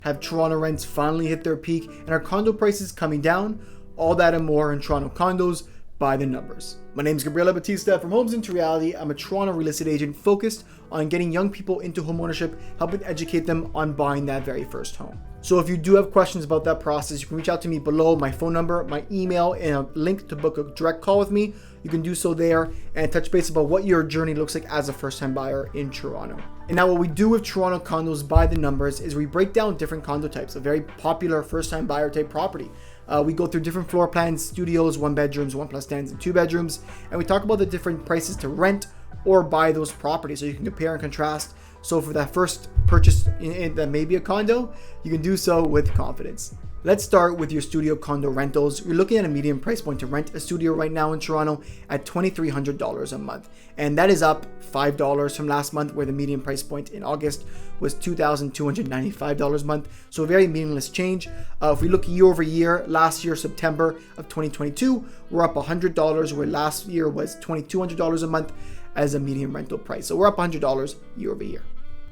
Have Toronto rents finally hit their peak, and are condo prices coming down? All that and more in Toronto Condos by the numbers. My name is Gabriele Battista from Homes into Reality. I'm a Toronto real estate agent focused on getting young people into homeownership, helping educate them on buying that very first home. So if you do have questions about that process, you can reach out to me below. My phone number, my email, and a link to book a direct call with me. You can do so there and touch base about what your journey looks like as a first-time buyer in Toronto. And now what we do with Toronto Condos by the numbers is we break down different condo types, a very popular first-time buyer type property. We go through different floor plans, studios, 1 bedrooms, 1+10s, and 2 bedrooms, and we talk about the different prices to rent or buy those properties so you can compare and contrast. So for that first purchase that may be a condo, you can do so with confidence. Let's start with your studio condo rentals. You're looking at a median price point to rent a studio right now in Toronto at $2,300 a month. And that is up $5 from last month, where the median price point in August was $2,295 a month. So a very meaningless change. If we look year over year, last year, September of 2022, we're up $100, where last year was $2,200 a month as a median rental price. So we're up $100 year over year.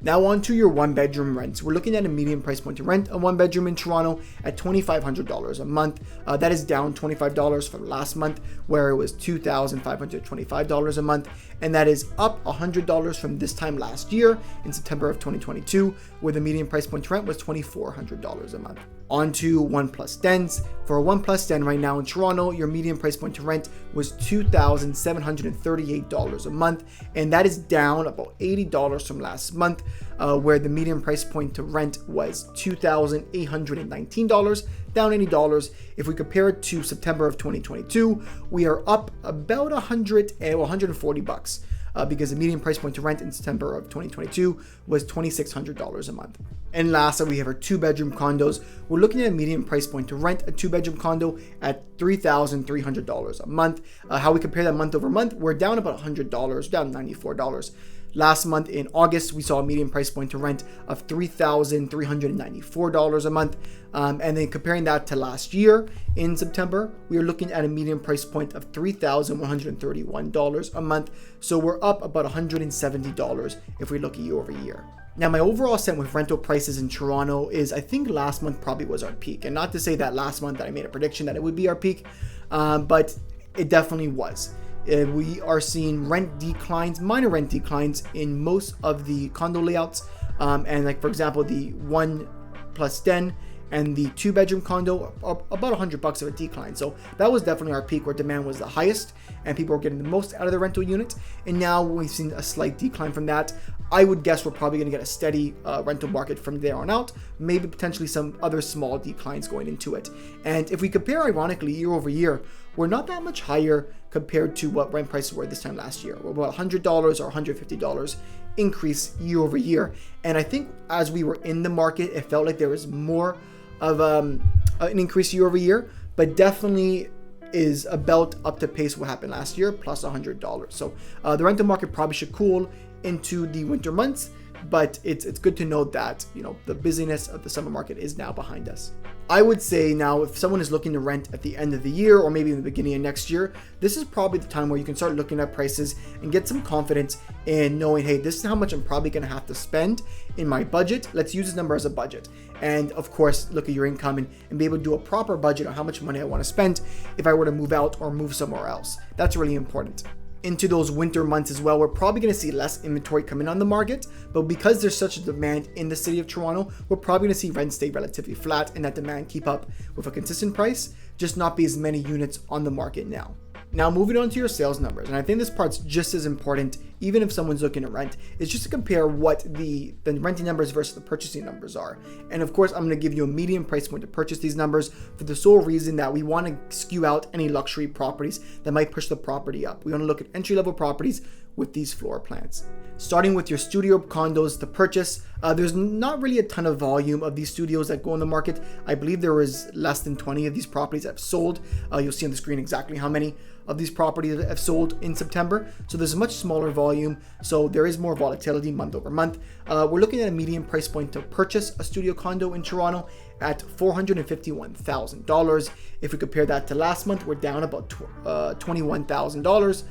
Now on to your 1-bedroom rents. We're looking at a median price point to rent a 1-bedroom in Toronto at $2,500 a month. That is down $25 from last month, where it was $2,525 a month. And that is up $100 from this time last year in September of 2022, where the median price point to rent was $2,400 a month. On to 1+10s. For a 1+10 right now in Toronto, your median price point to rent was $2,738 a month, and that is down about $80 from last month, where the median price point to rent was $2,819, down $80. If we compare it to September of 2022, we are up about $140. Because the median price point to rent in September of 2022 was $2,600 a month. And lastly, we have our 2-bedroom condos. We're looking at a median price point to rent a 2-bedroom condo at $3,300 a month. How we compare that month over month, we're down about $100, down $94. Last month in August, we saw a median price point to rent of $3,394 a month. And then comparing that to last year in September, we are looking at a median price point of $3,131 a month. So we're up about $170 if we look year over year. Now, my overall sense with rental prices in Toronto is I think last month probably was our peak. And not to say that last month that I made a prediction that it would be our peak, but it definitely was. We are seeing rent declines, minor rent declines in most of the condo layouts. And like, for example, the 1+10 and the 2-bedroom condo, about $100 of a decline. So that was definitely our peak, where demand was the highest and people were getting the most out of the rental unit. And now we've seen a slight decline from that. I would guess we're probably going to get a steady rental market from there on out, maybe potentially some other small declines going into it. And if we compare, ironically, year over year, we're not that much higher compared to what rent prices were this time last year. We're about $100 or $150 increase year over year. And I think as we were in the market, it felt like there was more of an increase year over year, but definitely is about up to pace what happened last year, plus $100. So the rental market probably should cool into the winter months, but it's good to know that, you know, the busyness of the summer market is now behind us. I would say now, if someone is looking to rent at the end of the year or maybe in the beginning of next year, this is probably the time where you can start looking at prices and get some confidence in knowing, hey, this is how much I'm probably going to have to spend in my budget. Let's use this number as a budget. And of course, look at your income and be able to do a proper budget on how much money I want to spend if I were to move out or move somewhere else. That's really important. Into those winter months as well, we're probably going to see less inventory coming on the market, but because there's such a demand in the city of Toronto, we're probably going to see rents stay relatively flat and that demand keep up with a consistent price, just not be as many units on the market now. Now, moving on to your sales numbers, and I think this part's just as important, even if someone's looking to rent, is just to compare what the renting numbers versus the purchasing numbers are. And of course, I'm going to give you a median price point to purchase these numbers for the sole reason that we want to skew out any luxury properties that might push the property up. We want to look at entry-level properties with these floor plans. Starting with your studio condos to purchase, there's not really a ton of volume of these studios that go on the market. I believe there is less than 20 of these properties that have sold. You'll see on the screen exactly how many of these properties that have sold in September. So there's a much smaller volume. So there is more volatility month over month. We're looking at a median price point to purchase a studio condo in Toronto at $451,000. If we compare that to last month, we're down about $21,000.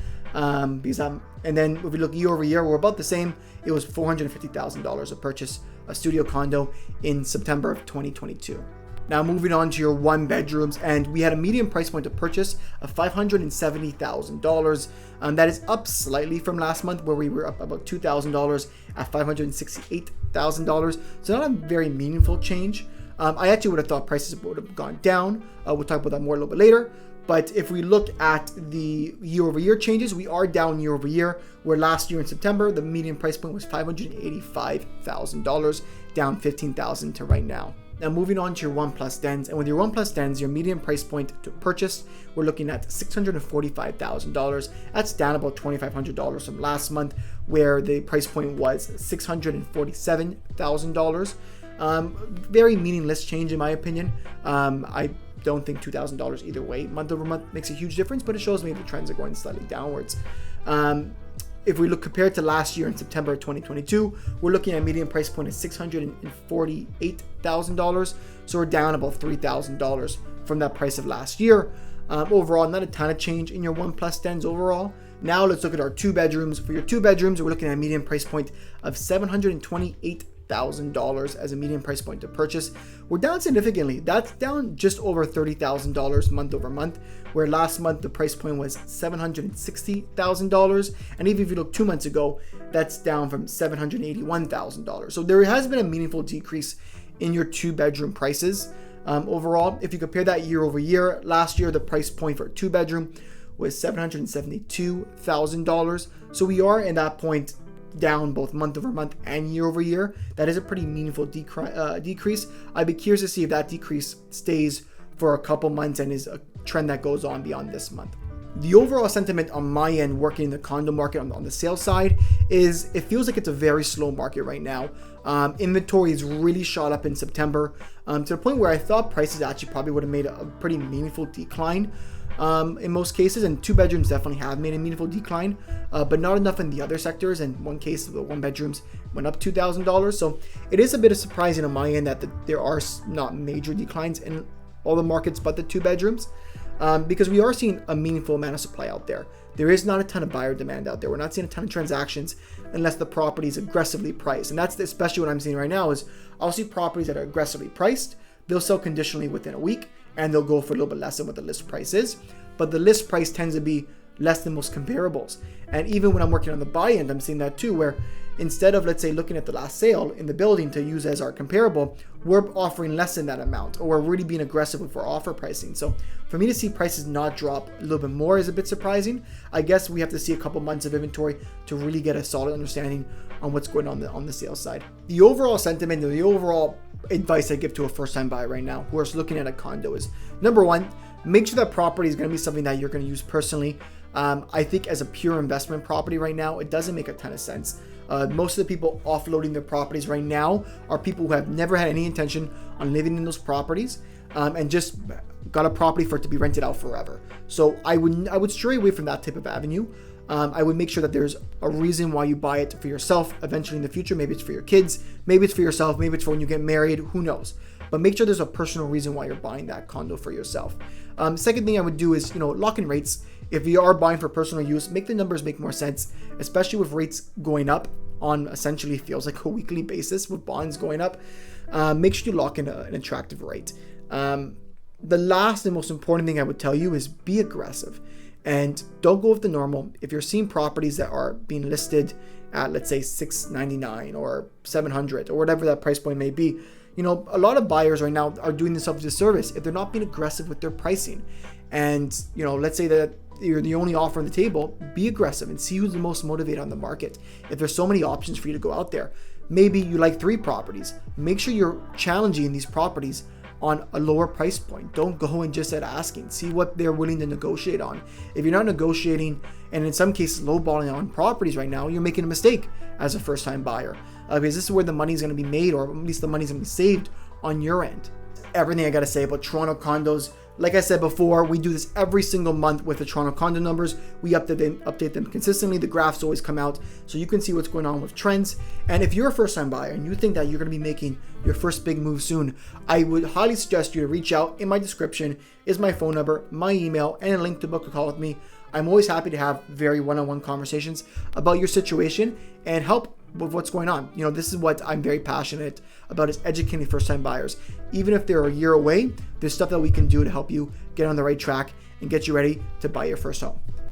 And then if we look year over year, we're about the same. It was $450,000 a purchase a studio condo in September of 2022. Now moving on to your 1-bedrooms, and we had a median price point of purchase of $570,000. That is up slightly from last month, where we were up about $2,000 at $568,000. So not a very meaningful change. I actually would have thought prices would have gone down. We'll talk about that more a little bit later. But if we look at the year-over-year changes, we are down year-over-year, where last year in September, the median price point was $585,000, down $15,000 to right now. Now moving on to your 1+ dens, and with your 1+ dens, your median price point to purchase, we're looking at $645,000. That's down about $2,500 from last month, where the price point was $647,000. Very meaningless change in my opinion. I don't think $2,000 either way, month over month, makes a huge difference, but it shows me the trends are going slightly downwards. If we look compared to last year in September 2022, we're looking at a median price point of $648,000. So we're down about $3,000 from that price of last year. Overall, not a ton of change in your 1+ dens overall. Now let's look at our 2-bedrooms. For your 2-bedrooms, we're looking at a median price point of $728,000 as a median price point to purchase. We're down significantly. That's down just over $30,000 month over month, where last month the price point was $760,000. And even if you look 2 months ago, that's down from $781,000. So there has been a meaningful decrease in your 2-bedroom prices. Overall, if you compare that year over year, last year the price point for a 2-bedroom was $772,000. So we are in that point down both month over month and year over year. That is a pretty meaningful decrease. I'd be curious to see if that decrease stays for a couple months and is a trend that goes on beyond this month. The overall sentiment on my end working in the condo market on the sales side is it feels like it's a very slow market right now. Inventory is really shot up in September to the point where I thought prices actually probably would have made a pretty meaningful decline in most cases, and 2-bedrooms definitely have made a meaningful decline, but not enough in the other sectors. In one case, the 1-bedrooms went up $2,000. So it is a bit of surprising on my end that there are not major declines in all the markets but the 2-bedrooms. Because we are seeing a meaningful amount of supply out there. There is not a ton of buyer demand out there. We're not seeing a ton of transactions unless the property is aggressively priced. And that's especially what I'm seeing right now is I'll see properties that are aggressively priced. They'll sell conditionally within a week and they'll go for a little bit less than what the list price is. But the list price tends to be less than most comparables. And even when I'm working on the buy end, I'm seeing that too, where instead of, let's say, looking at the last sale in the building to use as our comparable, we're offering less than that amount, or we're really being aggressive with our offer pricing. So for me to see prices not drop a little bit more is a bit surprising. I guess we have to see a couple months of inventory to really get a solid understanding on what's going on the sales side. The overall sentiment, or the overall advice I give to a first-time buyer right now who is looking at a condo is, number one, make sure that property is going to be something that you're going to use personally. I think as a pure investment property right now, it doesn't make a ton of sense. Most of the people offloading their properties right now are people who have never had any intention on living in those properties and just got a property for it to be rented out forever. So I would stray away from that type of avenue. I would make sure that there's a reason why you buy it for yourself eventually in the future. Maybe it's for your kids, maybe it's for yourself, maybe it's for when you get married, who knows. But make sure there's a personal reason why you're buying that condo for yourself. Second thing I would do is, lock in rates. If you are buying for personal use, make the numbers make more sense, especially with rates going up on essentially feels like a weekly basis with bonds going up. Make sure you lock in an attractive rate. The last and most important thing I would tell you is be aggressive and don't go with the normal. If you're seeing properties that are being listed at, let's say, $699 or $700 or whatever that price point may be, a lot of buyers right now are doing themselves a disservice if they're not being aggressive with their pricing. And, let's say that you're the only offer on the table, be aggressive and see who's the most motivated on the market. If there's so many options for you to go out there, maybe you like 3 properties, make sure you're challenging these properties on a lower price point. Don't go in just at asking. See what they're willing to negotiate on. If you're not negotiating, and in some cases lowballing on properties right now, you're making a mistake as a first-time buyer. Because this is where the money's going to be made, or at least the money's going to be saved on your end. Everything I got to say about Toronto condos. Like I said before, we do this every single month with the Toronto condo numbers. We update them consistently. The graphs always come out so you can see what's going on with trends. And if you're a first-time buyer and you think that you're going to be making your first big move soon, I would highly suggest you to reach out. In my description is my phone number, my email, and a link to book a call with me. I'm always happy to have very one-on-one conversations about your situation and help with what's going on. This is what I'm very passionate about, is educating first-time buyers. Even if they're a year away, there's stuff that we can do to help you get on the right track and get you ready to buy your first home.